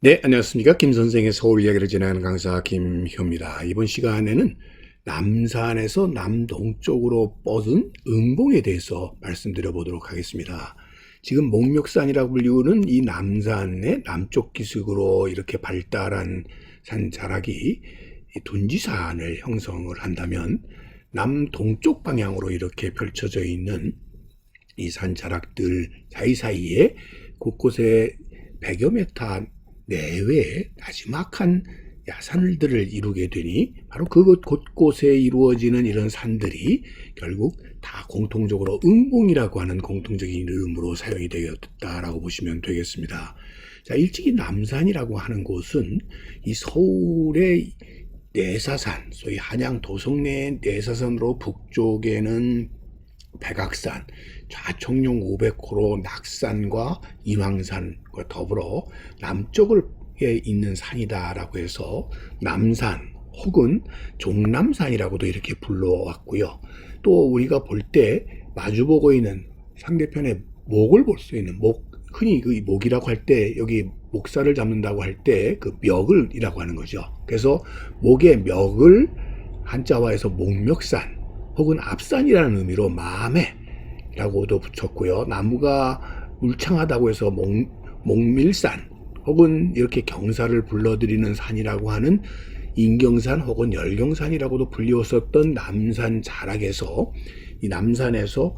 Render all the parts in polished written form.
네, 안녕하십니까. 김 선생의 서울 이야기를 진행하는 강사 김효입니다. 이번 시간에는 남산에서 남동쪽으로 뻗은 응봉에 대해서 말씀드려 보도록 하겠습니다. 지금 목멱산이라고 불리우는 이 남산의 남쪽 기슭으로 이렇게 발달한 산자락이 둔지산을 형성을 한다면 남동쪽 방향으로 이렇게 펼쳐져 있는 이 산자락들 사이사이에 곳곳에 100여 메타 내외에 나지막한 야산들을 이루게 되니 바로 그곳 곳곳에 이루어지는 이런 산들이 결국 다 공통적으로 응봉이라고 하는 공통적인 이름으로 사용이 되었다라고 보시면 되겠습니다. 자, 일찍이 남산이라고 하는 곳은 이 서울의 내사산, 소위 한양 도성내의 내사산으로 북쪽에는 백악산, 좌청룡 500호로 낙산과 인왕산과 더불어 남쪽에 있는 산이다라고 해서 남산 혹은 종남산이라고도 이렇게 불러왔고요. 또 우리가 볼 때 마주보고 있는 상대편의 목을 볼 수 있는 흔히 그 목이라고 할 때 여기 목살을 잡는다고 할 때 그 멱을이라고 하는 거죠. 그래서 목의 멱을 한자화해서 목멱산 혹은 앞산이라는 의미로 마매라고도 붙였고요. 나무가 울창하다고 해서 목밀산 혹은 이렇게 경사를 불러들이는 산이라고 하는 인경산 혹은 열경산이라고도 불리웠었던 남산 자락에서 이 남산에서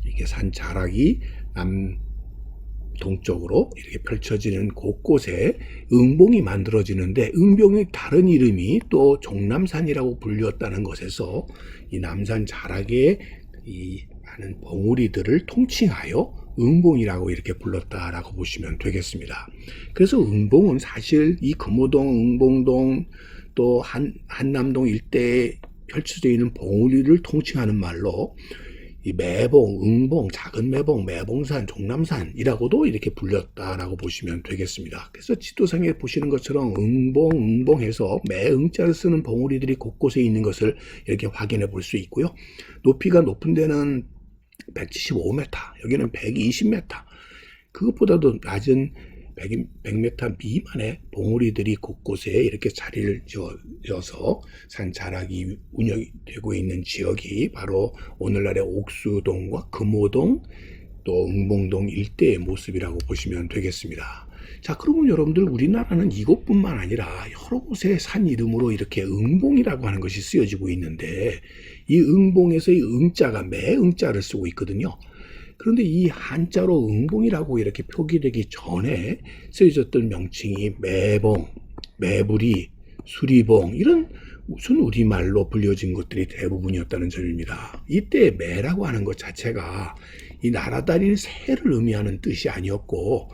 이렇게 산 자락이 동쪽으로 이렇게 펼쳐지는 곳곳에 응봉이 만들어지는데 응봉의 다른 이름이 또 종남산이라고 불렸다는 것에서 이 남산 자락의 이 많은 봉우리들을 통칭하여 응봉이라고 이렇게 불렀다라고 보시면 되겠습니다. 그래서 응봉은 사실 이 금호동, 응봉동 또 한남동 일대에 펼쳐져 있는 봉우리를 통칭하는 말로 이 매봉, 응봉, 작은 매봉, 매봉산, 종남산이라고도 이렇게 불렸다라고 보시면 되겠습니다. 그래서 지도상에 보시는 것처럼 응봉해서 매응자를 쓰는 봉우리들이 곳곳에 있는 것을 이렇게 확인해 볼 수 있고요. 높이가 높은 데는 175m, 여기는 120m, 그것보다도 낮은 100m 미만의 봉우리들이 곳곳에 이렇게 자리를 지어서 산자락이 운영이 되고 있는 지역이 바로 오늘날의 옥수동과 금호동 또 응봉동 일대의 모습이라고 보시면 되겠습니다. 자, 그러면 여러분들 우리나라는 이곳뿐만 아니라 여러 곳의 산 이름으로 이렇게 응봉이라고 하는 것이 쓰여지고 있는데 이 응봉에서 이 응자가 매응자를 쓰고 있거든요. 그런데 이 한자로 응봉이라고 이렇게 표기되기 전에 쓰여졌던 명칭이 매봉, 매부리, 수리봉 이런 무슨 우리말로 불려진 것들이 대부분이었다는 점입니다. 이때 매라고 하는 것 자체가 이 날아다니는 새를 의미하는 뜻이 아니었고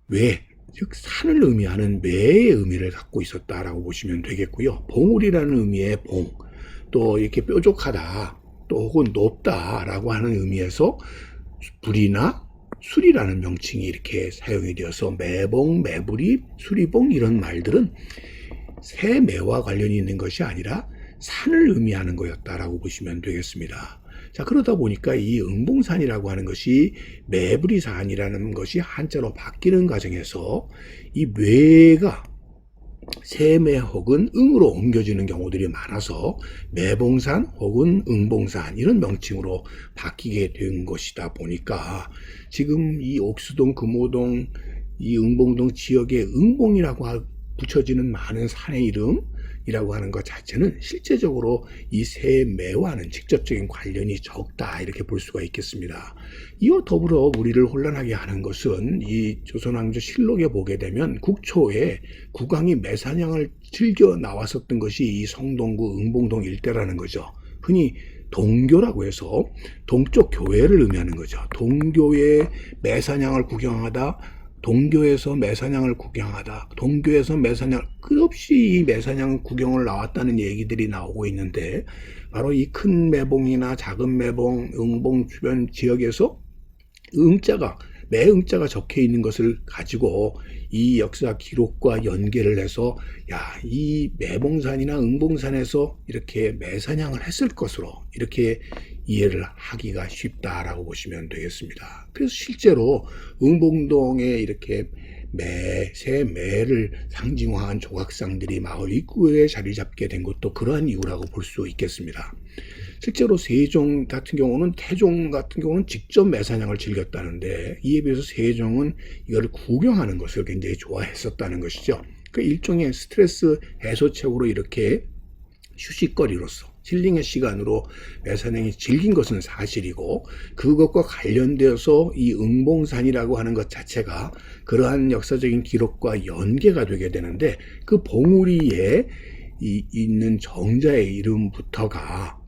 외, 즉 산을 의미하는 매의 의미를 갖고 있었다라고 보시면 되겠고요. 봉우리라는 의미의 봉, 또 이렇게 뾰족하다, 또 혹은 높다라고 하는 의미에서 불이나 수리라는 명칭이 이렇게 사용이 되어서 매봉, 매부리, 수리봉 이런 말들은 새 매와 관련이 있는 것이 아니라 산을 의미하는 거였다라고 보시면 되겠습니다. 자, 그러다 보니까 이 응봉산이라고 하는 것이 매부리산이라는 것이 한자로 바뀌는 과정에서 이 매가 새매 혹은 응으로 옮겨지는 경우들이 많아서 매봉산 혹은 응봉산 이런 명칭으로 바뀌게 된 것이다 보니까 지금 이 옥수동, 금호동, 이 응봉동 지역에 응봉이라고 붙여지는 많은 산의 이름이라고 하는 것 자체는 실제적으로 이 새매와는 직접적인 관련이 적다 이렇게 볼 수가 있겠습니다. 이와 더불어 우리를 혼란하게 하는 것은 이 조선왕조 실록에 보게 되면 국초에 국왕이 매사냥을 즐겨 나왔었던 것이 이 성동구 응봉동 일대라는 거죠. 흔히 동교라고 해서 동쪽 교회를 의미하는 거죠. 동교에 매사냥을 구경하다, 동교에서 매사냥을 구경하다, 동교에서 매사냥, 끝없이 이 매사냥 구경을 나왔다는 얘기들이 나오고 있는데 바로 이 큰 매봉이나 작은 매봉, 응봉 주변 지역에서 매응자가 적혀 있는 것을 가지고 이 역사 기록과 연계를 해서 이 매봉산이나 응봉산에서 이렇게 매사냥을 했을 것으로 이렇게 이해를 하기가 쉽다라고 보시면 되겠습니다. 그래서 실제로 응봉동에 이렇게 새 매를 상징화한 조각상들이 마을 입구에 자리 잡게 된 것도 그러한 이유라고 볼 수 있겠습니다. 실제로 세종 같은 경우는, 태종 같은 경우는 직접 매사냥을 즐겼다는데, 이에 비해서 세종은 이걸 구경하는 것을 굉장히 좋아했었다는 것이죠. 그 일종의 스트레스 해소책으로 이렇게 휴식거리로서 힐링의 시간으로 매사냥이 즐긴 것은 사실이고, 그것과 관련되어서 이 응봉산이라고 하는 것 자체가 그러한 역사적인 기록과 연계가 되게 되는데, 그 봉우리에 있는 정자의 이름부터가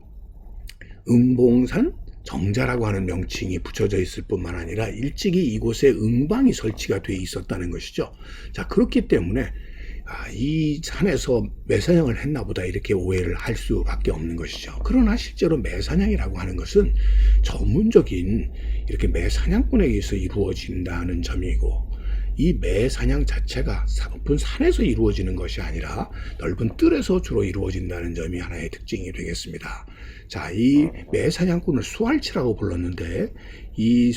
응봉산 정자라고 하는 명칭이 붙여져 있을 뿐만 아니라 일찍이 이곳에 응방이 설치가 돼 있었다는 것이죠. 자, 그렇기 때문에 이 산에서 매사냥을 했나 보다 이렇게 오해를 할 수밖에 없는 것이죠. 그러나 실제로 매사냥이라고 하는 것은 전문적인 이렇게 매사냥꾼에 의해서 이루어진다는 점이고, 이 매사냥 자체가 높은 산에서 이루어지는 것이 아니라 넓은 뜰에서 주로 이루어진다는 점이 하나의 특징이 되겠습니다. 자, 이 매사냥꾼을 수활치라고 불렀는데, 이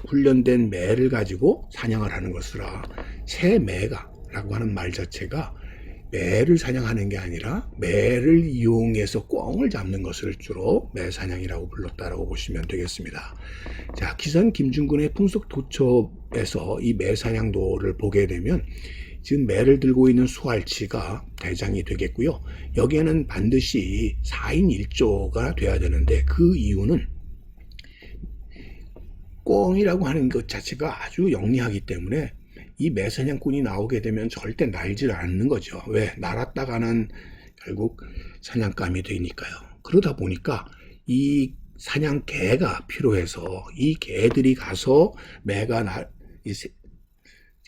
훈련된 매를 가지고 사냥을 하는 것이라 새 매가 라고 하는 말 자체가 매를 사냥하는 게 아니라 매를 이용해서 꿩을 잡는 것을 주로 매사냥이라고 불렀다라고 보시면 되겠습니다. 자, 기산 김중근의 풍속도첩에서 이 매사냥도를 보게 되면 지금 매를 들고 있는 수활치가 대장이 되겠고요. 여기에는 반드시 4인 1조가 돼야 되는데, 그 이유는 꿩이라고 하는 것 자체가 아주 영리하기 때문에 이 매사냥꾼이 나오게 되면 절대 날질 않는 거죠. 왜? 날았다가는 결국 사냥감이 되니까요. 그러다 보니까 이 사냥개가 필요해서 이 개들이 가서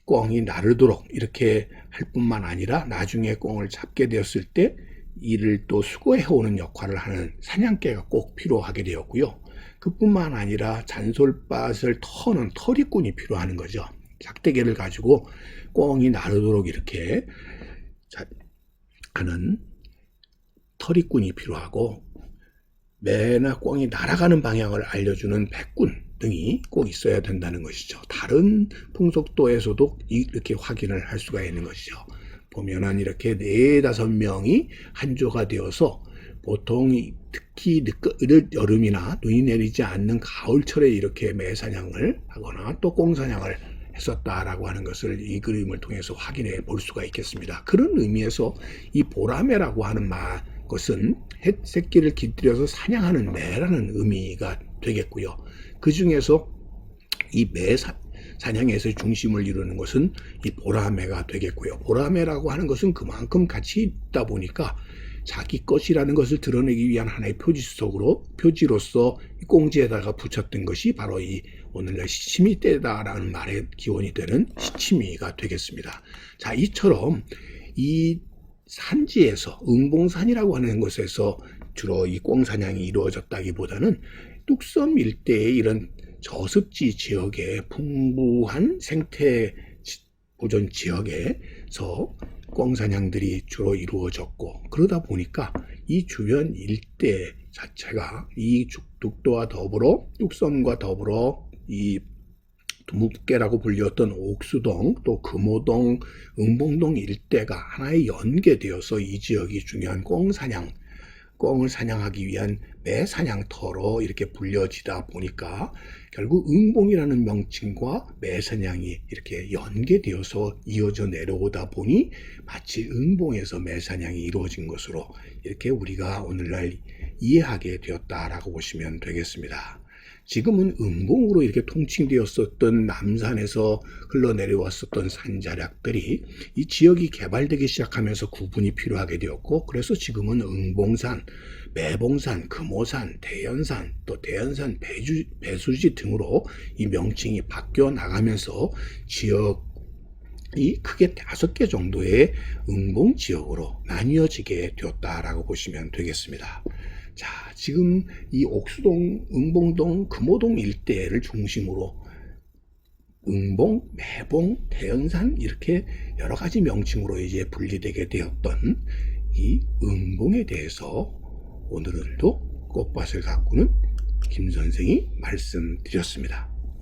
꿩이 나르도록 이렇게 할 뿐만 아니라 나중에 꿩을 잡게 되었을 때 이를 또 수거해오는 역할을 하는 사냥개가 꼭 필요하게 되었고요. 그뿐만 아니라 잔솔밭을 터는 터리꾼이 필요한 거죠. 작대기를 가지고 꿩이 나르도록 이렇게 하는 터리꾼이 필요하고, 매나 꿩이 날아가는 방향을 알려주는 백꾼 등이 꼭 있어야 된다는 것이죠. 다른 풍속도에서도 이렇게 확인을 할 수가 있는 것이죠. 보면은 이렇게 4-5명이 한조가 되어서 보통 특히 여름이나 눈이 내리지 않는 가을철에 이렇게 매사냥을 하거나 또 꿩사냥을 했었다라고 하는 것을 이 그림을 통해서 확인해 볼 수가 있겠습니다. 그런 의미에서 이 보라매라고 하는 것은 햇 새끼를 깃들여서 사냥하는 매라는 의미가 되겠고요. 그 중에서 이 매 사냥에서 중심을 이루는 것은 이 보라매가 되겠고요. 보라매라고 하는 것은 그만큼 같이 있다 보니까 자기 것이라는 것을 드러내기 위한 하나의 표지로서 꽁지에다가 붙였던 것이 바로 이 오늘날 시치미떼다라는 말의 기원이 되는 시치미가 되겠습니다. 자, 이처럼 이 산지에서 응봉산이라고 하는 곳에서 주로 이 꿩사냥이 이루어졌다기보다는 뚝섬 일대의 이런 저습지 지역의 풍부한 생태 보존 지역에서 꿩사냥들이 주로 이루어졌고, 그러다 보니까 이 주변 일대 자체가 이 죽독도와 더불어 뚝섬과 더불어 이 두묵계라고 불렸던 옥수동, 또 금오동, 응봉동 일대가 하나의 연계되어서 이 지역이 중요한 꿩을 사냥하기 위한 매사냥터로 이렇게 불려지다 보니까 결국 응봉이라는 명칭과 매사냥이 이렇게 연계되어서 이어져 내려오다 보니 마치 응봉에서 매사냥이 이루어진 것으로 이렇게 우리가 오늘날 이해하게 되었다라고 보시면 되겠습니다. 지금은 응봉으로 이렇게 통칭되었었던 남산에서 흘러내려왔었던 산자락들이 이 지역이 개발되기 시작하면서 구분이 필요하게 되었고, 그래서 지금은 응봉산, 매봉산, 금오산, 대연산, 또 대연산, 배수지 등으로 이 명칭이 바뀌어 나가면서 지역이 크게 5개 정도의 응봉 지역으로 나뉘어지게 되었다라고 보시면 되겠습니다. 자, 지금 이 옥수동, 응봉동, 금오동 일대를 중심으로 응봉, 매봉, 대연산 이렇게 여러 가지 명칭으로 이제 분리되게 되었던 이 응봉에 대해서 오늘도 꽃밭을 가꾸는 김 선생이 말씀드렸습니다.